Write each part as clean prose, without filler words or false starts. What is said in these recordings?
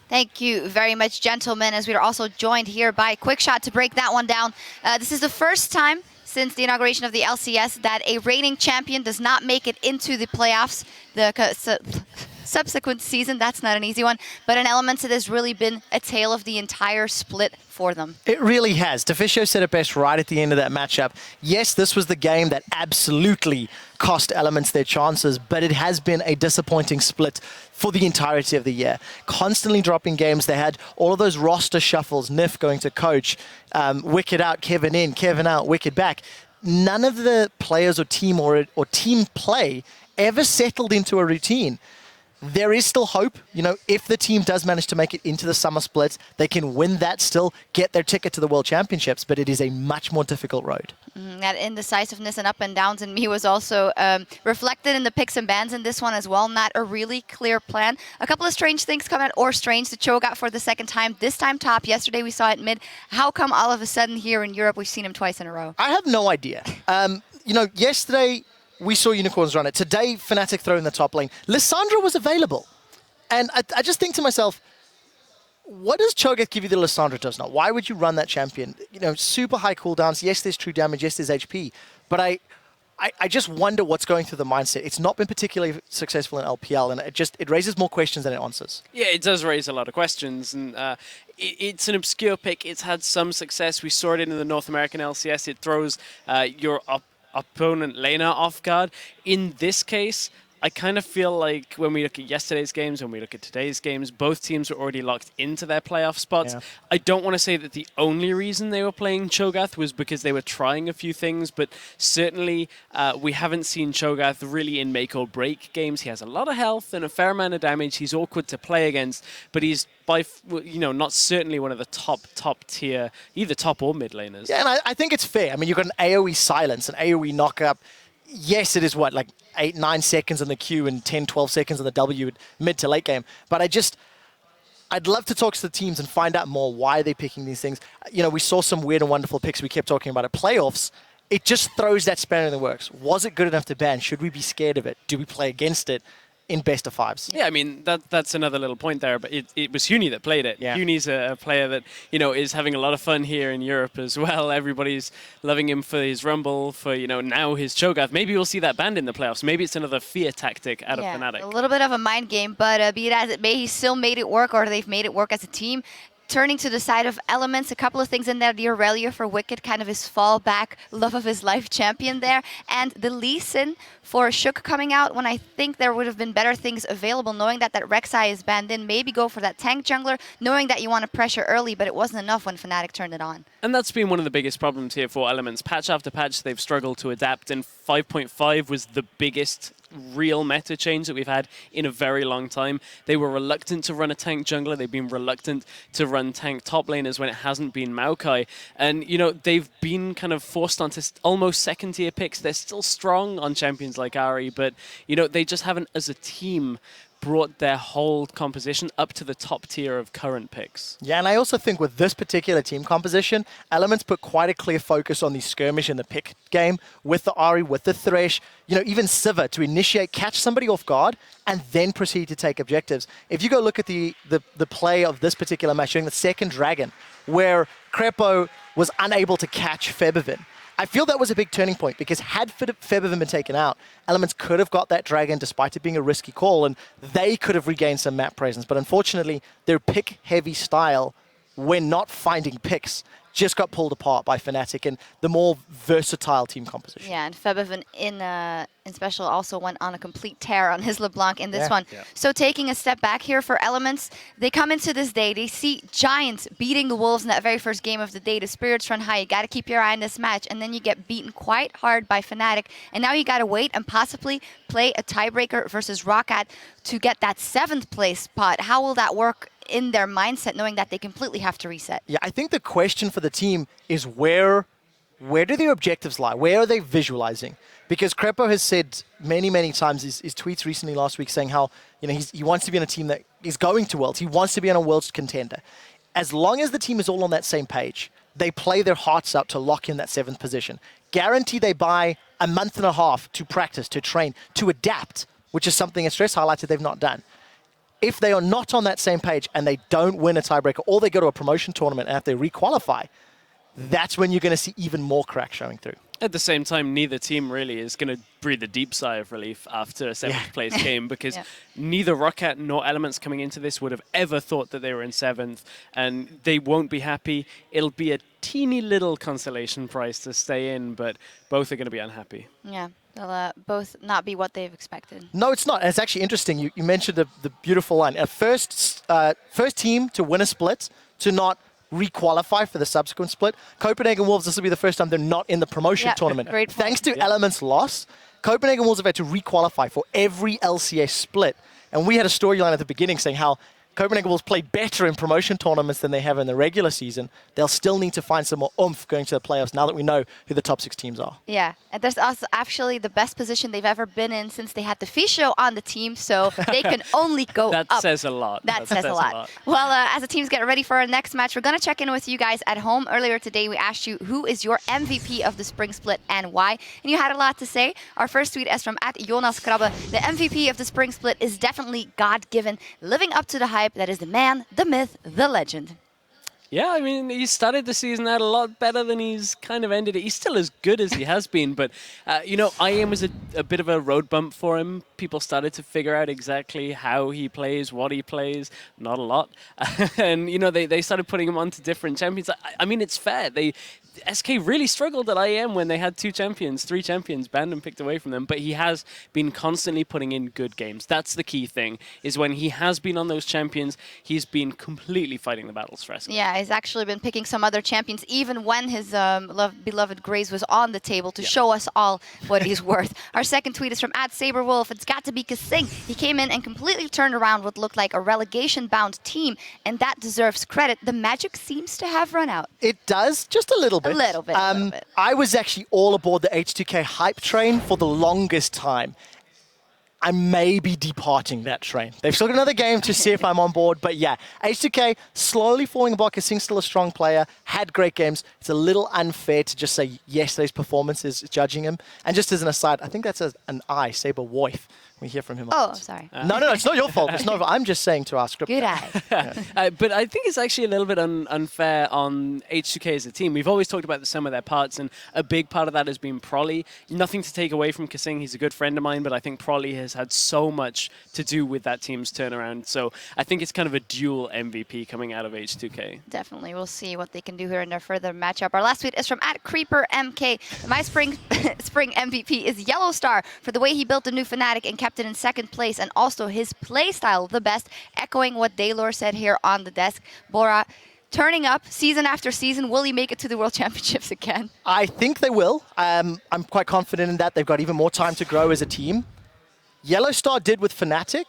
Thank you very much, gentlemen, as we are also joined here by QuickShot to break that one down. This is the first time since the inauguration of the LCS that a reigning champion does not make it into the playoffs. The subsequent season, that's not an easy one, but in Elements it has really been a tale of the entire split for them. It really has. Deficio said it best right at the end of that matchup. Yes, this was the game that absolutely cost Elements their chances, but it has been a disappointing split for the entirety of the year. Constantly dropping games. They had all of those roster shuffles, Nif going to coach, Wicked out, Kevin in, Kevin out, Wicked back. None of the players or team play ever settled into a routine. There is still hope, you know, if the team does manage to make it into the summer split, they can win that still, get their ticket to the World Championships, but it is a much more difficult road. That indecisiveness and up and downs in me was also reflected in the picks and bans in this one as well. Not a really clear plan. A couple of strange things come out, or strange. The Cho'Gath for the second time, this time top. Yesterday we saw it mid. How come all of a sudden here in Europe we've seen him twice in a row? I have no idea. You know, yesterday we saw Unicorns run it. Today, Fnatic throw in the top lane. Lissandra was available. And I just think to myself, what does Cho'Gath give you that Lissandra does not? Why would you run that champion? You know, super high cooldowns. Yes, there's true damage. Yes, there's HP. But I just wonder what's going through the mindset. It's not been particularly successful in LPL, and it raises more questions than it answers. Yeah, it does raise a lot of questions, and it's an obscure pick. It's had some success. We saw it in the North American LCS. It throws your opponent laner off guard. In this case, I kind of feel like when we look at yesterday's games, when we look at today's games, both teams are already locked into their playoff spots. Yeah. I don't want to say that the only reason they were playing Cho'Gath was because they were trying a few things, but certainly we haven't seen Cho'Gath really in make or break games. He has a lot of health and a fair amount of damage. He's awkward to play against, but he's not certainly one of the top tier, either top or mid laners. Yeah, and I think it's fair. I mean, you've got an AoE silence, an AoE knockup. Yes, it is what, like 8-9 seconds on the Q and 10-12 seconds on the W mid to late game. But I'd love to talk to the teams and find out more why they're picking these things. You know, we saw some weird and wonderful picks we kept talking about at playoffs. It just throws that spanner in the works. Was it good enough to ban? Should we be scared of it? Do we play against it in best of fives? Yeah, I mean, that's another little point there, but it was Huni that played it. Yeah. Huni's a player that, you know, is having a lot of fun here in Europe as well. Everybody's loving him for his Rumble, for, you know, now his Cho'Gath. Maybe we'll see that banned in the playoffs. Maybe it's another fear tactic out of Fnatic. A little bit of a mind game, but be it as it may, he still made it work, or they've made it work as a team. Turning to the side of Elements, a couple of things in there. The Aurelia for Wicked, kind of his fallback, love of his life champion there. And the Lee Sin for Shook coming out when I think there would have been better things available, knowing that Rek'Sai is banned in. Maybe go for that tank jungler, knowing that you want to pressure early, but it wasn't enough when Fnatic turned it on. And that's been one of the biggest problems here for Elements. Patch after patch, they've struggled to adapt, and 5.5 was the biggest real meta change that we've had in a very long time. They were reluctant to run a tank jungler. They've been reluctant to run tank top laners when it hasn't been Maokai. And, you know, they've been kind of forced onto almost second-tier picks. They're still strong on champions like Ahri, but, you know, they just haven't, as a team, brought their whole composition up to the top tier of current picks. Yeah, and I also think with this particular team composition, Elements put quite a clear focus on the skirmish in the pick game with the Ahri, with the Thresh, you know, even Sivir to initiate, catch somebody off guard, and then proceed to take objectives. If you go look at the play of this particular match during the second Dragon, where Krepo was unable to catch Febiven, I feel that was a big turning point, because had Febiven been taken out, Elements could have got that Dragon despite it being a risky call, and they could have regained some map presence. But unfortunately, their pick-heavy style, when not finding picks, just got pulled apart by Fnatic and the more versatile team composition. Yeah, and Febiven in special also went on a complete tear on his LeBlanc in this one. Yeah. So taking a step back here for Elements, they come into this day, they see Giants beating the Wolves in that very first game of the day. The spirits run high, you got to keep your eye on this match, and then you get beaten quite hard by Fnatic, and now you got to wait and possibly play a tiebreaker versus Roccat to get that 7th place spot. How will that work in their mindset, knowing that they completely have to reset? Yeah, I think the question for the team is where do their objectives lie? Where are they visualizing? Because Krepo has said many, many times, his tweets recently last week saying how, you know, he wants to be on a team that is going to Worlds. He wants to be on a Worlds contender. As long as the team is all on that same page, they play their hearts out to lock in that 7th position. Guarantee they buy a month and a half to practice, to train, to adapt, which is something, as Stress highlighted, they've not done. If they are not on that same page and they don't win a tiebreaker, or they go to a promotion tournament and have to requalify, that's when you're going to see even more crack showing through. At the same time, neither team really is going to breathe a deep sigh of relief after a 7th place game, because neither Rocket nor Elements coming into this would have ever thought that they were in 7th, and they won't be happy. It'll be a teeny little consolation prize to stay in, but both are going to be unhappy. Yeah, they'll both not be what they've expected. No, it's not. And it's actually interesting. You mentioned the beautiful line. First team to win a split to not requalify for the subsequent split. Copenhagen Wolves, this will be the first time they're not in the promotion tournament. Great point. Thanks to Element's loss, Copenhagen Wolves have had to requalify for every LCS split. And we had a storyline at the beginning saying how Copenhagen Wolves play better in promotion tournaments than they have in the regular season. They'll still need to find some more oomph going to the playoffs now that we know who the top 6 teams are. Yeah, and that's also actually the best position they've ever been in since they had the Fisho on the team, so they can only go up. That says a lot. That says a lot. Well, as the teams get ready for our next match, we're going to check in with you guys at home. Earlier today, we asked you who is your MVP of the spring split and why, and you had a lot to say. Our first tweet is from @JonasKrabbe. The MVP of the spring split is definitely God-given, living up to the hype that is the man, the myth, the legend. Yeah, I mean, he started the season out a lot better than he's kind of ended it. He's still as good as he has been, but, you know, IEM was a bit of a road bump for him. People started to figure out exactly how he plays, what he plays, not a lot. And, you know, they started putting him onto different champions. I mean, it's fair. SK really struggled at IEM when they had 3 champions banned and picked away from them, but he has been constantly putting in good games. That's the key thing, is when he has been on those champions, he's been completely fighting the battles for SK. Yeah, he's actually been picking some other champions, even when his beloved Graze was on the table to show us all what he's worth. Our second tweet is from @SaberWolf. It's got to be Kasing. He came in and completely turned around what looked like a relegation-bound team, and that deserves credit. The magic seems to have run out. It does, just a little bit. A little bit. I was actually all aboard the H2K hype train for the longest time. I may be departing that train. They've still got another game to see if I'm on board, but yeah, H2K slowly falling apart. Kasing's still a strong player, had great games. It's a little unfair to just say yesterday's performance is judging him. And just as an aside, I think that's an I, Saber Wolf. We hear from him. Oh, I'm sorry. No, it's not your fault. It's not. I'm just saying to our script. Good eye. But I think it's actually a little bit unfair on H2K as a team. We've always talked about the sum of their parts, and a big part of that has been Prolly. Nothing to take away from Kasing. He's a good friend of mine, but I think Prolly has had so much to do with that team's turnaround. So I think it's kind of a dual MVP coming out of H2K. Definitely. We'll see what they can do here in their further matchup. Our last tweet is from @CreeperMK. My spring MVP is Yellowstar for the way he built the new Fnatic and kept it in 2nd place, and also his play style the best, echoing what Daylor said here on the desk. Bora, turning up season after season, will he make it to the World Championships again? I think they will. I'm quite confident in that. They've got even more time to grow as a team. Yellowstar did with Fnatic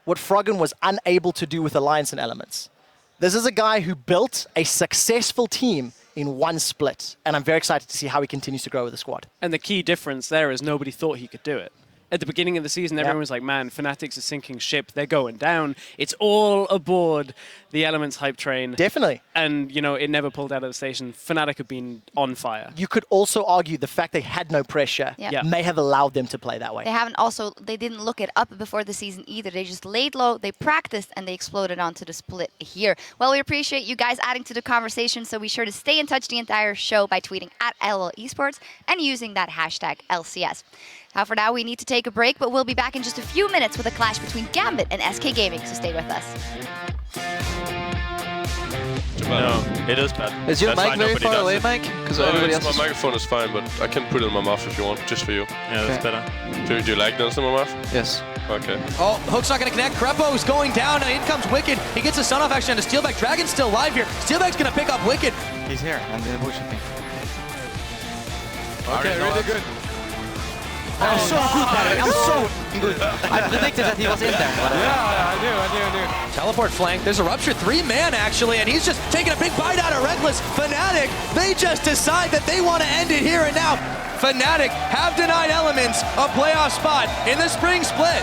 what Froggen was unable to do with Alliance and Elements. This is a guy who built a successful team in one split, and I'm very excited to see how he continues to grow with the squad. And the key difference there is nobody thought he could do it. At the beginning of the season, everyone was like, man, Fnatic's a sinking ship. They're going down. It's all aboard the Elements hype train. Definitely. And, you know, it never pulled out of the station. Fnatic have been on fire. You could also argue the fact they had no pressure may have allowed them to play that way. They didn't look it up before the season either. They just laid low, they practiced, and they exploded onto the split here. Well, we appreciate you guys adding to the conversation, so be sure to stay in touch the entire show by tweeting @LL Esports and using that hashtag LCS. Now, for now, we need to take a break, but we'll be back in just a few minutes with a clash between Gambit and SK Gaming, so stay with us. No, it is bad. Is your mic very far away, Mike? Because everybody else. My microphone is fine, but I can put it in my mouth if you want, just for you. Yeah, that's better. Do you like this in my mouth? Yes. Okay. Oh, Hook's not going to connect. Krepo's going down, and in comes Wicked. He gets a stun off action on the Steelback. Dragon's still alive here. Steelback's going to pick up Wicked. He's here, and they're worshipping. Okay, really good. I'm so good, Patrick. I'm so good. I predicted that he was in there. Yeah, I knew. Teleport flank. There's a Rupture 3-man, actually, and he's just taking a big bite out of Reckless. Fnatic, they just decide that they want to end it here and now. Fnatic have denied Elements a playoff spot in the spring split.